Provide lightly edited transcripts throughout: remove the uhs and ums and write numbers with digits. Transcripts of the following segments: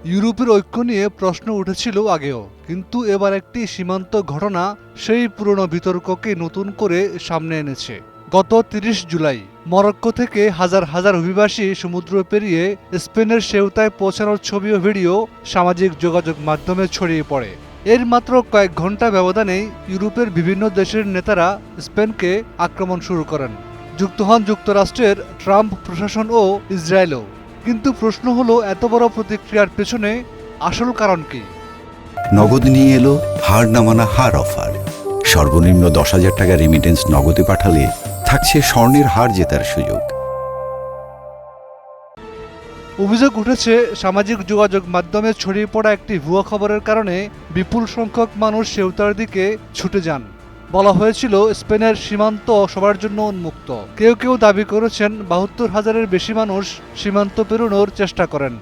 ইউরোপের ঐক্য নিয়ে প্রশ্ন উঠেছিল আগেও, কিন্তু এবার একটি সীমান্ত ঘটনা সেই পুরনো বিতর্ককে নতুন করে সামনে এনেছে। গত ৩০ জুলাই মরক্কো থেকে হাজার হাজার অভিবাসী সমুদ্র পেরিয়ে স্পেনের সেউতায় পৌঁছানোর ছবি ও ভিডিও সামাজিক যোগাযোগ মাধ্যমে ছড়িয়ে পড়ে। এর মাত্র কয়েক ঘন্টা ব্যবধানেই ইউরোপের বিভিন্ন দেশের নেতারা স্পেনকে আক্রমণ শুরু করেন। যুক্ত হন যুক্তরাষ্ট্রের ট্রাম্প প্রশাসন ও ইসরায়েলও। কিন্তু প্রশ্ন হলো, এত বড় প্রতিক্রিয়ার পেছনে আসল কারণ কি? নগদ নিয়ে এলো হার না মানা হার অফার। সর্বনিম্ন ১০,০০০ টাকা রেমিটেন্স নগদে পাঠালে থাকছে স্বর্ণের হার জেতার সুযোগ। অভিযোগ উঠেছে, সামাজিক যোগাযোগ মাধ্যমে ছড়িয়ে পড়া একটি ভুয়া খবরের কারণে বিপুল সংখ্যক মানুষ সেউতার দিকে ছুটে যান। বলা হয়েছিল স্পেনের সীমান্ত সবার জন্য উন্মুক্ত। কেউ কেউ দাবি করেছেন ৭২,০০০-এর বেশি মানুষ সীমান্ত পেরোনোর চেষ্টা করেন।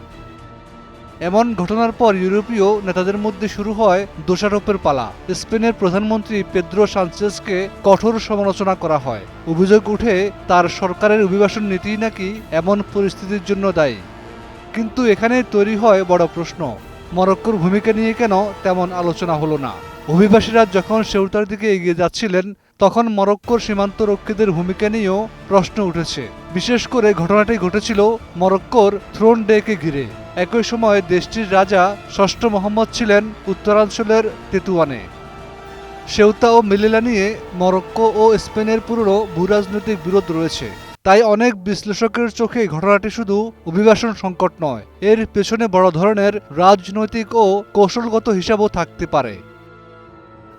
এমন ঘটনার পর ইউরোপীয় নেতাদের মধ্যে শুরু হয় দোষারোপের পালা। স্পেনের প্রধানমন্ত্রী পেদ্রো সানচেজকে কঠোর সমালোচনা করা হয়। অভিযোগ উঠে, তার সরকারের অভিবাসন নীতিই নাকি এমন পরিস্থিতির জন্য দায়ী। কিন্তু এখানে তৈরি হয় বড় প্রশ্ন, মরক্কোর ভূমিকা নিয়ে কেন তেমন আলোচনা হলো না? অভিবাসীরা যখন সেউতার দিকে এগিয়ে যাচ্ছিলেন, তখন মরক্কোর সীমান্ত রক্ষীদের ভূমিকা নিয়েও প্রশ্ন উঠেছে। বিশেষ করে ঘটনাটি ঘটেছিল মরক্কোর থ্রোন ডেকে ঘিরে। একই সময় দেশটির রাজা ষষ্ঠ মোহাম্মদ ছিলেন উত্তরাঞ্চলের তেতুয়ানে। সেউতা ও মেলিলা নিয়ে মরক্কো ও স্পেনের পুরনো ভূরাজনৈতিক বিরোধ রয়েছে। তাই অনেক বিশ্লেষকের চোখে ঘটনাটি শুধু অভিবাসন সংকট নয়, এর পেছনে বড় ধরনের রাজনৈতিক ও কৌশলগত হিসাবও থাকতে পারে।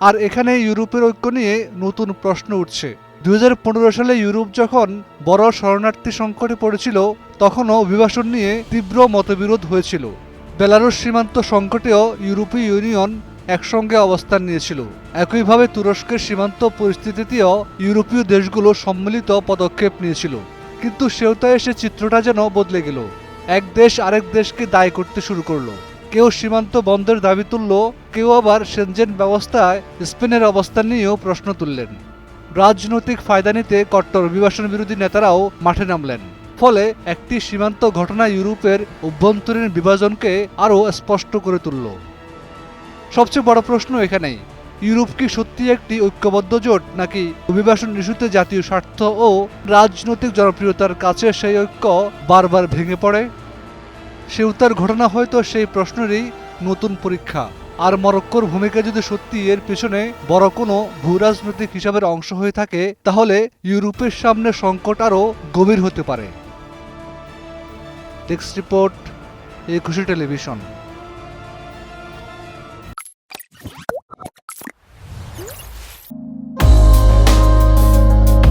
আর এখানে ইউরোপের ঐক্য নিয়ে নতুন প্রশ্ন উঠছে। ২০১৫ সালে ইউরোপ যখন বড় শরণার্থী সংকটে পড়েছিল, তখনও অভিবাসন নিয়ে তীব্র মতবিরোধ হয়েছিল। বেলারুশ সীমান্ত সংকটেও ইউরোপীয় ইউনিয়ন একসঙ্গে অবস্থান নিয়েছিল। একইভাবে তুরস্কের সীমান্ত পরিস্থিতিতেও ইউরোপীয় দেশগুলো সম্মিলিত পদক্ষেপ নিয়েছিল। কিন্তু সেউতায় এসে চিত্রটা যেন বদলে গেল। এক দেশ আরেক দেশকে দায়ী করতে শুরু করলো। কেউ সীমান্ত বন্ধের দাবি তুলল, কেউ আবার সেনজেন ব্যবস্থায় স্পেনের অবস্থান নিয়েও প্রশ্ন তুললেন। রাজনৈতিক ফায়দা নিতে কট্টর অভিবাসন বিরোধী নেতারাও মাঠে নামলেন। ফলে একটি সীমান্ত ঘটনা ইউরোপের অভ্যন্তরীণ বিভাজনকে আরও স্পষ্ট করে তুলল। সবচেয়ে বড় প্রশ্ন এখানেই, ইউরোপ কি সত্যি একটি ঐক্যবদ্ধ জোট, নাকি অভিবাসন ইস্যুতে জাতীয় স্বার্থ ও রাজনৈতিক জনপ্রিয়তার কাছে সেই ঐক্য বারবার ভেঙে পড়ে? সেউতার ঘটনা হয়তো সেই প্রশ্নেরই নতুন পরীক্ষা। আর মরক্কোর ভূমিকা যদি সত্যি এর পেছনে বড় কোনো ভূরাজনৈতিক হিসাবের অংশ হয়ে থাকে, তাহলে ইউরোপের সামনে সংকট আরও গভীর হতে পারে। ডেস্ক রিপোর্ট, একুশে টেলিভিশন।